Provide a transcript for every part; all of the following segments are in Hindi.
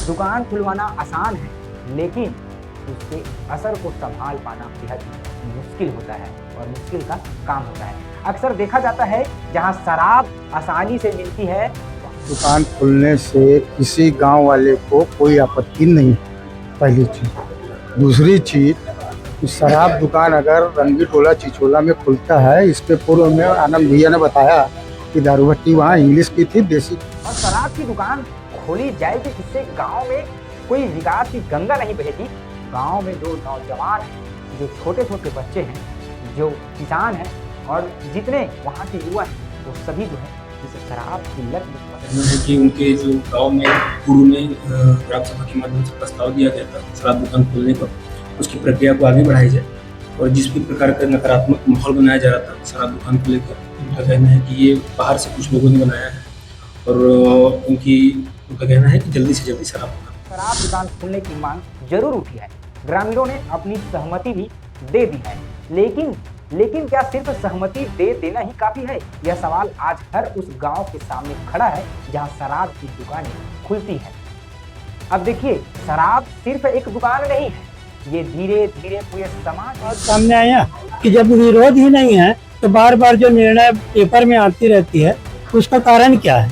दुकान खुलवाना आसान है, लेकिन उसके असर को संभाल पाना बेहद मुश्किल होता है और मुश्किल का काम होता है। अक्सर देखा जाता है जहां शराब आसानी से मिलती है, दुकान खुलने से किसी गांव वाले को कोई आपत्ति नहीं। पहली चीज। दूसरी चीज कि शराब दुकान अगर रंगी टोला चिचोला में खुलता है, इसके पूर्व में आनंद भैया ने बताया कि दारू भट्टी वहाँ इंग्लिश की थी, देसी। और शराब की दुकान खोली जाएगी, इससे गांव में कोई विकास की गंगा नहीं बहेगी। गांव में जो नौजवान हैं, जो छोटे छोटे बच्चे हैं, जो किसान हैं और जितने वहाँ के युवा हैं, वो सभी जो है इस शराब की लत में है कि उनके जो गांव में पूर्व में ग्राम सभा के माध्यम से प्रस्ताव दिया गया था शराब दुकान खोलने का, उसकी प्रक्रिया को आगे बढ़ाई जाए। और जिस भी प्रकार का नकारात्मक माहौल बनाया जा रहा था शराब दुकान को लेकर, उनका कहना है कि ये बाहर से कुछ लोगों ने बनाया है और उनका कहना है कि जल्दी से जल्दी शराब दुकान खोलने की मांग जरूर उठी है। ग्रामीणों ने अपनी सहमति भी दे दी है, लेकिन क्या सिर्फ सहमति दे देना ही काफी है? यह सवाल आज हर उस गांव के सामने खड़ा है जहां शराब की दुकानें खुलती हैं। अब देखिए, शराब सिर्फ एक दुकान नहीं है, ये धीरे धीरे पूरे समाज और सामने आया कि जब विरोध ही नहीं है तो बार बार जो निर्णय पेपर में आती रहती है, उसका कारण क्या है?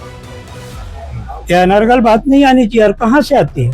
क्या अनर्गल बात नहीं आनी चाहिए और कहाँ से आती है?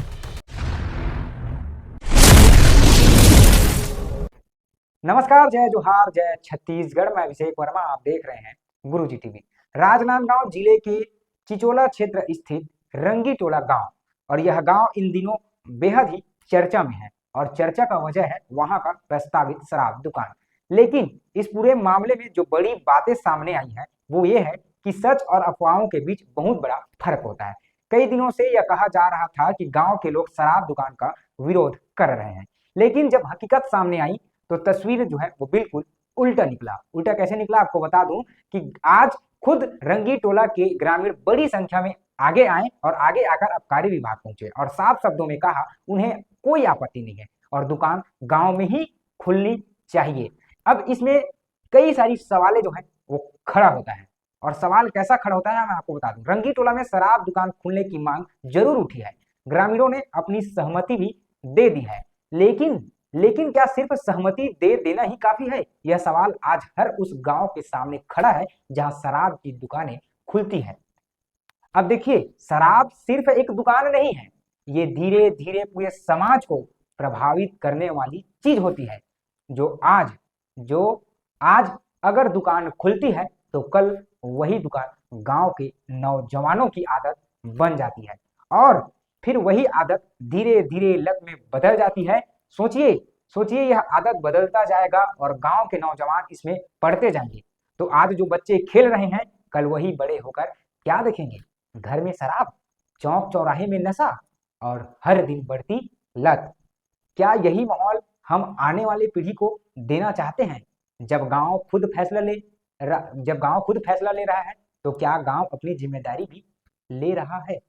नमस्कार, जय जोहार, जय छत्तीसगढ़। मैं अभिषेक वर्मा, आप देख रहे हैं गुरुजी टीवी। राजनांदगांव जिले के चिचोला क्षेत्र स्थित रंगी टोला गांव, और यह गांव इन दिनों बेहद ही चर्चा में है और चर्चा का वजह है वहां का प्रस्तावित शराब दुकान। लेकिन इस पूरे मामले में जो बड़ी बातें सामने आई हैं वो ये है कि सच और अफवाहों के बीच बहुत बड़ा फर्क होता है। कई दिनों से यह कहा जा रहा था कि गांव के लोग शराब दुकान का विरोध कर रहे हैं, लेकिन जब हकीकत सामने आई तो तस्वीर जो है वो बिल्कुल उल्टा निकला। उल्टा कैसे निकला आपको बता दूं कि आज खुद रंगी टोला के ग्रामीण बड़ी संख्या में आगे आए और आगे आकर आबकारी विभाग पहुंचे और साफ शब्दों में कहा उन्हें कोई आपत्ति नहीं है और दुकान गांव में ही खुलनी चाहिए। अब इसमें कई सारी सवालें जो है वो खड़ा होता है, और सवाल कैसा खड़ा होता है मैं आपको बता दूं। रंगी टोला में शराब दुकान खुलने की मांग जरूर उठी है, ग्रामीणों ने अपनी सहमति भी दे दी है, लेकिन क्या सिर्फ सहमति दे देना ही काफी है? यह सवाल आज हर उस गांव के सामने खड़ा है जहां शराब की दुकानें खुलती हैं। अब देखिए, शराब सिर्फ एक दुकान नहीं है, ये धीरे धीरे पूरे समाज को प्रभावित करने वाली चीज होती है। जो आज अगर दुकान खुलती है तो कल वही दुकान गांव के नौजवानों की आदत बन जाती है और फिर वही आदत धीरे धीरे लत में बदल जाती है। सोचिए यह आदत बदलता जाएगा और गांव के नौजवान इसमें पढ़ते जाएंगे। तो आज जो बच्चे खेल रहे हैं, कल वही बड़े होकर क्या देखेंगे? घर में शराब, चौक चौराहे में नशा और हर दिन बढ़ती लत। क्या यही माहौल हम आने वाली पीढ़ी को देना चाहते हैं? जब गांव खुद फैसला ले रहा है तो क्या गांव अपनी जिम्मेदारी भी ले रहा है?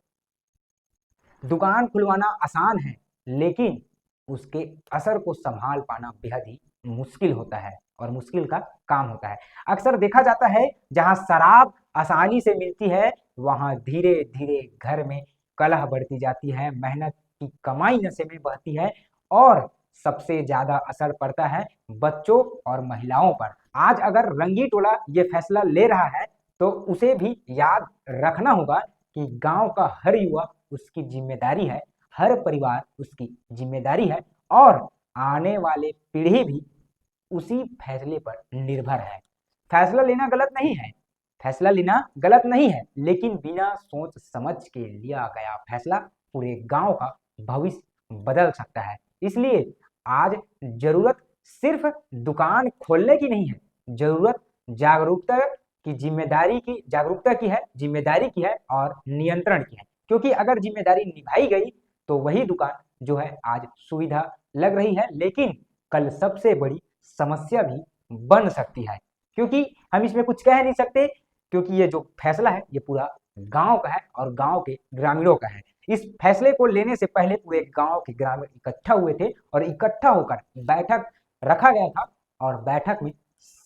दुकान खुलवाना आसान है, लेकिन उसके असर को संभाल पाना बेहद ही मुश्किल होता है और मुश्किल का काम होता है। अक्सर देखा जाता है जहां शराब आसानी से मिलती है वहां धीरे धीरे घर में कलह बढ़ती जाती है, मेहनत की कमाई नशे में बहती है और सबसे ज्यादा असर पड़ता है बच्चों और महिलाओं पर। आज अगर रंगी टोला ये फैसला ले रहा है तो उसे भी याद रखना होगा कि गांव का हर युवा उसकी जिम्मेदारी है, हर परिवार उसकी जिम्मेदारी है और आने वाले पीढ़ी भी उसी फैसले पर निर्भर है। फैसला लेना गलत नहीं है, लेकिन बिना सोच समझ के लिया गया फैसला पूरे गांव का भविष्य बदल सकता है। इसलिए आज जरूरत सिर्फ दुकान खोलने की नहीं है, जरूरत जागरूकता की है, जिम्मेदारी की है और नियंत्रण की है। क्योंकि अगर जिम्मेदारी निभाई गई तो वही दुकान जो है आज सुविधा लग रही है, लेकिन कल सबसे बड़ी समस्या भी बन सकती है। क्योंकि हम इसमें कुछ कह नहीं सकते, क्योंकि ये जो फैसला है ये पूरा गांव का है और गांव के ग्रामीणों का है। इस फैसले को लेने से पहले पूरे गांव के ग्रामीण इकट्ठा हुए थे और इकट्ठा होकर बैठक रखा गया था और बैठक में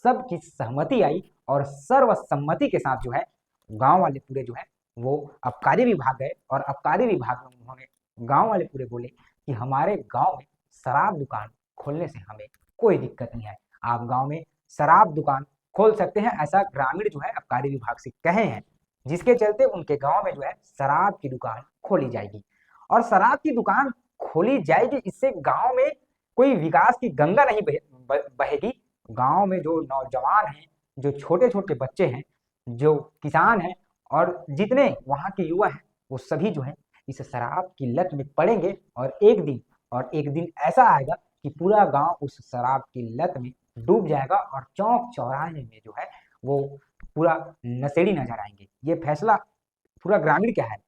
सबकी सहमति आई और सर्वसम्मति के साथ जो है गांव वाले पूरे जो है वो आबकारी विभाग गए और आबकारी विभाग में उन्होंने गांव वाले पूरे बोले कि हमारे गांव में शराब दुकान खोलने से हमें कोई दिक्कत नहीं है, आप गांव में शराब दुकान खोल सकते हैं, ऐसा ग्रामीण जो है आबकारी विभाग से कहे हैं, जिसके चलते उनके गांव में जो है शराब की दुकान खोली जाएगी। और शराब की दुकान खोली जाएगी, इससे गांव में कोई विकास की गंगा नहीं बहेगी। गांव में जो नौजवान हैं, जो छोटे छोटे बच्चे हैं, जो किसान हैं और जितने वहाँ के युवा हैं, वो सभी जो है इस शराब की लत में पड़ेंगे और एक दिन ऐसा आएगा कि पूरा गांव उस शराब की लत में डूब जाएगा और चौक चौराहे में जो है वो पूरा नशेड़ी नजर आएंगे। ये फैसला पूरा ग्रामीण का है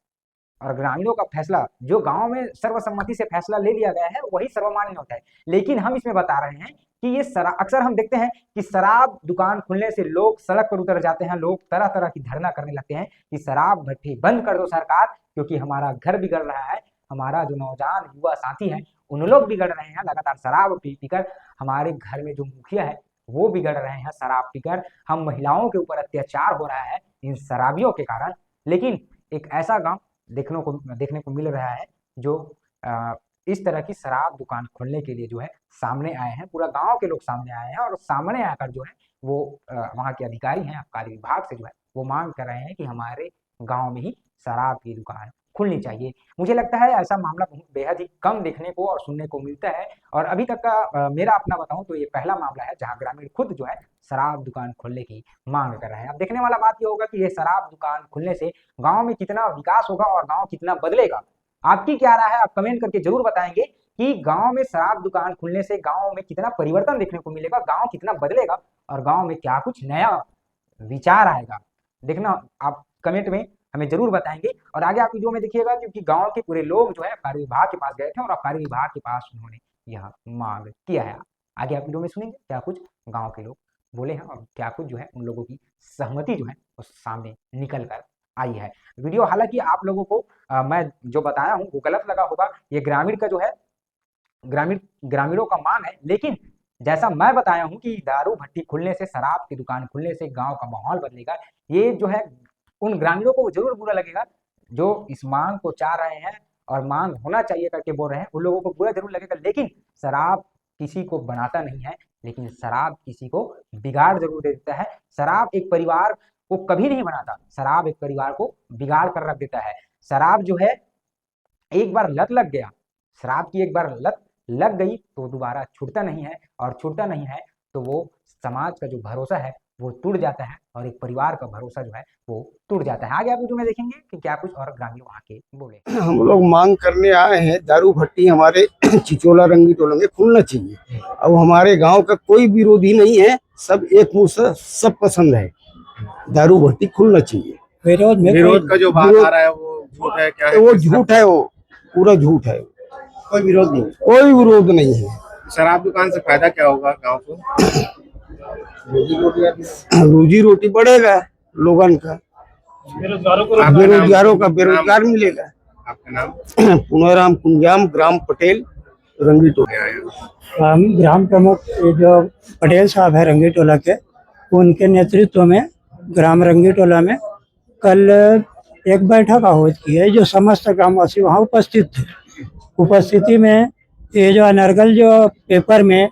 और ग्रामीणों का फैसला जो गांव में सर्वसम्मति से फैसला ले लिया गया है वही सर्वमान्य होता है। लेकिन हम इसमें बता रहे हैं कि ये अक्सर हम देखते हैं कि शराब दुकान खुलने से लोग सड़क पर उतर जाते हैं, लोग तरह तरह की धरना करने लगते हैं कि शराब भट्टी बंद कर दो सरकार, क्योंकि हमारा घर बिगड़ रहा है, हमारा जो नौजवान युवा साथी हैं उन लोग बिगड़ रहे हैं, लगातार शराब पीकर हमारे घर में जो मुखिया है वो बिगड़ रहे हैं शराब पीकर, हम महिलाओं के ऊपर अत्याचार हो रहा है इन शराबियों के कारण। लेकिन एक ऐसा गांव देखने को मिल रहा है जो इस तरह की शराब दुकान खोलने के लिए जो है सामने आए हैं, पूरा गांव के लोग सामने आए हैं और सामने आकर जो है वो वहाँ के अधिकारी हैं आबकारी विभाग से जो है वो मांग कर रहे हैं कि हमारे गांव में ही शराब की दुकान खुलनी चाहिए। मुझे लगता है ऐसा मामला बेहद ही कम देखने को और सुनने को मिलता है और अभी तक का मेरा अपना बताऊं तो ये पहला मामला है जहां ग्रामीण खुद जो है शराब दुकान खोलने की मांग कर रहे हैं। अब देखने वाला बात ये होगा कि ये शराब दुकान खुलने से गांव में कितना विकास होगा और गांव कितना बदलेगा। आपकी क्या राय है, आप कमेंट करके जरूर बताएंगे कि गांव में शराब दुकान खुलने से गांव में कितना परिवर्तन देखने को मिलेगा, गांव कितना बदलेगा और गांव में क्या कुछ नया विचार आएगा। देखना आप कमेंट में हमें जरूर बताएंगे और आगे आप वीडियो में देखिएगा, क्योंकि गांव के पूरे लोग जो है आबकारी विभाग के पास गए थे और आबकारी विभाग के पास उन्होंने यह मांग किया है। आगे आप वीडियो में सुनेंगे क्या कुछ गांव के लोग बोले हैं और क्या कुछ जो है उन लोगों की सहमति जो है उस सामने निकल कर आई है। वीडियो हालांकि आप लोगों को मैं जो बताया हूँ वो गलत लगा होगा, ये ग्रामीण का जो है ग्रामीणों का मांग है, लेकिन जैसा मैं बताया हूँ कि दारू भट्टी खुलने से, शराब की दुकान खुलने से गांव का माहौल बदलेगा, ये जो है उन ग्रामीणों को जरूर बुरा लगेगा जो इस मांग को चाह रहे हैं और मांग होना चाहिए करके बोल रहे हैं, उन लोगों को बुरा जरूर लगेगा। लेकिन शराब किसी को बनाता नहीं है, लेकिन शराब किसी को बिगाड़ जरूर दे देता है। शराब एक परिवार को कभी नहीं बनाता, शराब एक परिवार को बिगाड़ कर रख देता है। शराब जो है एक बार लत लग गया, शराब की एक बार लत लग गई तो दोबारा छूटता नहीं है और छूटता नहीं है तो वो समाज का जो भरोसा है वो टूट जाता है और एक परिवार का भरोसा जो है वो टूट जाता है। आगे आप वीडियो में देखेंगे कि क्या कुछ और ग्रामीण वहाँ के बोले। हम लोग मांग करने आए हैं दारू भट्टी हमारे चिचोला रंगी टोला में खुलना चाहिए। अब हमारे गांव का कोई विरोधी नहीं है, सब एक मुंह से सब पसंद है, दारू भट्टी खुलना चाहिए। विरोध का जो बात आ रहा है वो झूठ है, क्या है? वो झूठ है, वो पूरा झूठ है, कोई विरोध नहीं, कोई विरोध नहीं है। शराब दुकान से फायदा क्या होगा गांव को? रोजी रोटी बढ़ेगा लोगन का, बेरोजगारों का बेरोजगार मिलेगा। आपका नाम? पुनाराम कुंजाम, ग्राम पटेल, रंगी टोला। हम ग्राम प्रमुख जो पटेल साहब है रंगी टोला के, उनके नेतृत्व में ग्राम रंगी टोला में कल एक बैठक आयोजित की है जो समस्त ग्रामवासी वहाँ उपस्थित थे। उपस्थिति में ये जो अनर्गल जो पेपर में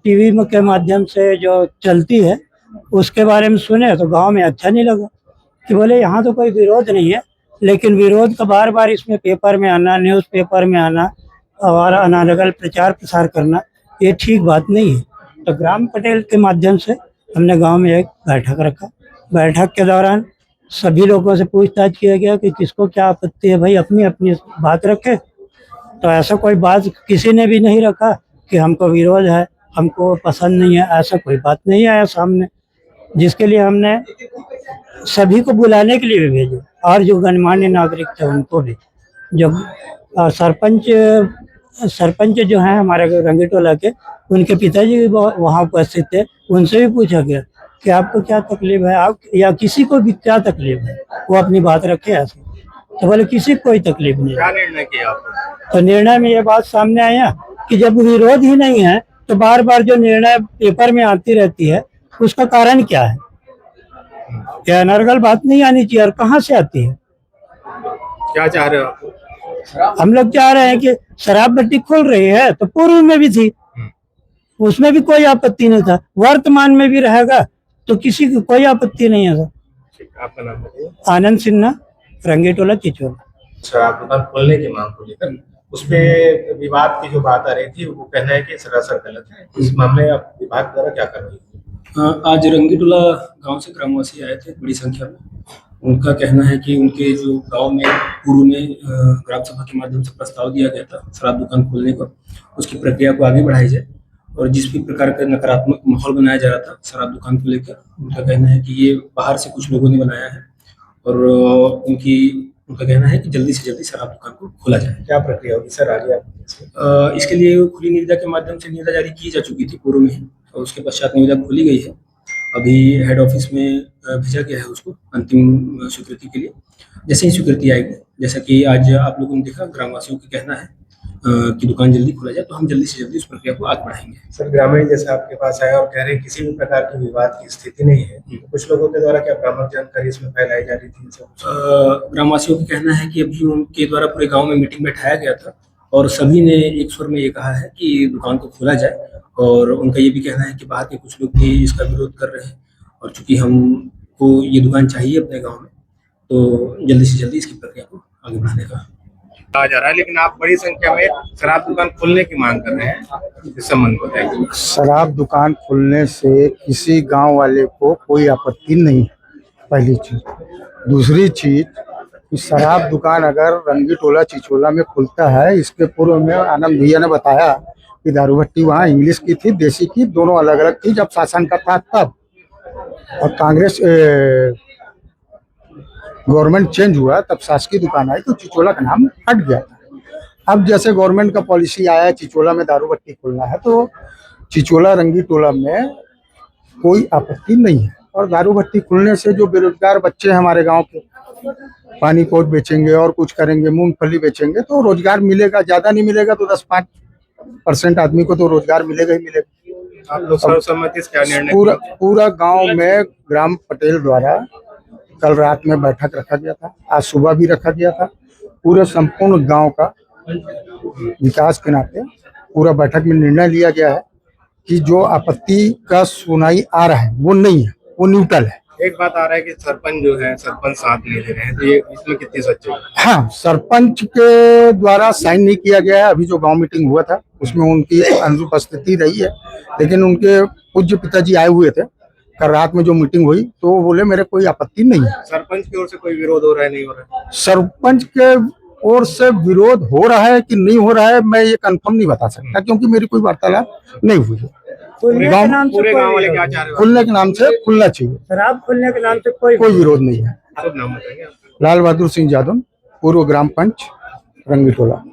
टीवी के माध्यम से जो चलती है उसके बारे में सुने तो गांव में अच्छा नहीं लगा कि बोले यहाँ तो कोई विरोध नहीं है, लेकिन विरोध का बार बार इसमें पेपर में आना, न्यूज़पेपर में आना और अनर्गल प्रचार प्रसार करना ये ठीक बात नहीं है। तो ग्राम पटेल के माध्यम से हमने गांव में एक बैठक रखा। बैठक के दौरान सभी लोगों से पूछताछ किया गया कि किसको क्या आपत्ति है, भाई अपनी अपनी बात रखे। तो ऐसा कोई बात किसी ने भी नहीं रखा कि हमको विरोध है, हमको पसंद नहीं है, ऐसा कोई बात नहीं आया सामने, जिसके लिए हमने सभी को बुलाने के लिए भी भेजे और जो गणमान्य नागरिक थे उनको भी। जो सरपंच जो हैं हमारे रंगी टोला के, उनके पिताजी भी वहाँ उपस्थित थे, उनसे भी पूछा गया कि आपको क्या तकलीफ है, आप या किसी को भी क्या तकलीफ है, वो अपनी बात रखे ऐसे। तो बोले किसी को कोई तकलीफ नहीं। क्या निर्णय किया आपने? तो निर्णय में ये बात सामने आया कि जब विरोध ही नहीं है तो बार बार जो निर्णय पेपर में आती रहती है उसका कारण क्या है? यह अनर्गल बात नहीं आनी चाहिए और कहाँ से आती है? क्या चाह रहे हो आप? हम लोग चाह रहे हैं कि शराब भट्टी खुल रही है तो पूर्व में भी थी, उसमें भी कोई आपत्ति नहीं था, वर्तमान में भी रहेगा तो किसी की कोई आपत्ति नहीं है सर। ठीक, आपका नाम बताइए। आनंद सिन्हा, रंगीटोला चिचोला। शराब दुकान खोलने की मांग को लेकर उसपे विवाद की जो बात आ रही थी वो कहना है कि सरासर गलत है। इस मामले में आप विभाग द्वारा क्या कर रही है? आज रंगीटोला गांव से ग्रामवासी आए थे बड़ी संख्या में। उनका कहना है कि उनके जो गांव में पूर्व में ग्राम सभा के माध्यम से प्रस्ताव दिया गया था शराब दुकान खोलने का, उसकी प्रक्रिया को आगे बढ़ाई जाए और जिस भी प्रकार का नकारात्मक माहौल बनाया जा रहा था शराब दुकान को लेकर, उनका कहना है कि ये बाहर से कुछ लोगों ने बनाया है और उनका कहना है कि जल्दी से जल्दी शराब दुकान को खोला जाए। क्या प्रक्रिया होगी सर आगे आप? इसके लिए खुली निविदा के माध्यम से निविदा जारी की जा चुकी थी पूर्व में ही और उसके पश्चात निविदा खोली गई है। अभी हेड ऑफिस में भेजा गया है उसको अंतिम स्वीकृति के लिए। जैसे ही स्वीकृति आएगी, जैसा कि आज आप लोगों ने देखा, ग्रामवासियों का कहना है कि दुकान जल्दी खोला जाए तो हम जल्दी से जल्दी उस प्रक्रिया को आगे बढ़ाएंगे। सर ग्रामीण जैसे आपके पास आए और कह रहे हैं किसी भी प्रकार की विवाद की स्थिति नहीं है, तो कुछ लोगों के द्वारा क्या भ्रामक जानकारी इसमें फैलाई जा रही थी? ग्रामवासियों का कहना है कि अभी उनके द्वारा पूरे गांव में मीटिंग बैठाया गया था और सभी ने एक स्वर में ये कहा है कि दुकान को खोला जाए और उनका ये भी कहना है कि बाहर के कुछ लोग भी इसका विरोध कर रहे हैं और चूंकि हमको ये दुकान चाहिए अपने गाँव में तो जल्दी से जल्दी इसकी प्रक्रिया को आगे बढ़ाने का कहा जा रहा है, लेकिन आप बड़ी संख्या में शराब दुकान खोलने की मांग कर रहे हैं, इस संबंध में बताइए। शराब दुकान खुलने से किसी गांव वाले को कोई आपत्ति नहीं है, पहली चीज। दूसरी चीज कि शराब दुकान अगर रंगीटोला चिचोला में खुलता है, इसके पूर्व में आनंद भैया ने बताया कि दारू भट्टी वहाँ इंग्लिश की थी, देसी की, दोनों अलग अलग थी जब शासन का था तब। और कांग्रेस गवर्नमेंट चेंज हुआ तब शासकीय दुकान आई तो चिचोला का नाम हट गया था। अब जैसे गवर्नमेंट का पॉलिसी आया चिचोला में दारू भट्टी खोलना है तो चिचोला रंगीटोला में कोई आपत्ति नहीं है। और दारू भट्टी खुलने से जो बेरोजगार बच्चे हैं हमारे गांव के, पानी पोट बेचेंगे और कुछ करेंगे, मूंगफली बेचेंगे तो रोजगार मिलेगा, ज्यादा नहीं मिलेगा तो 10-5% आदमी को तो रोजगार मिलेगा ही मिलेगा। आप लोग सर्वसम्मति से क्या निर्णय? पूरा गांव में ग्राम पटेल द्वारा कल रात में बैठक रखा गया था, आज सुबह भी रखा गया था। पूरे संपूर्ण गांव का विकास के नाते पूरा बैठक में निर्णय लिया गया है कि जो आपत्ति का सुनाई आ रहा है वो नहीं है, वो न्यूट्रल है। एक बात आ रहा है कि सरपंच जो है सरपंच साथ नहीं दे रहे हैं, तो ये इसमें कितनी सच्चाई है? हाँ, सरपंच के द्वारा साइन नहीं किया गया है। अभी जो गांव मीटिंग हुआ था उसमें उनकी अनुपस्थिति रही है, लेकिन उनके पूज्य पिताजी आए हुए थे कल रात में जो मीटिंग हुई तो वो बोले मेरे कोई आपत्ति नहीं है। सरपंच की ओर से कोई विरोध हो रहा है, नहीं हो रहा है? सरपंच के ओर से विरोध हो रहा है कि नहीं हो रहा है मैं ये कंफर्म नहीं बता सकता क्योंकि मेरी कोई वार्तालाप नहीं हुई है। पूरे गांव वाले क्या चाह रहे हो? खुलने के नाम से खुलना चाहिए, शराब खुलने के नाम से कोई विरोध नहीं है। सब नाम बताएंगे आप? लाल बहादुर सिंह यादव, पूर्व ग्राम पंच, रंगीटोला।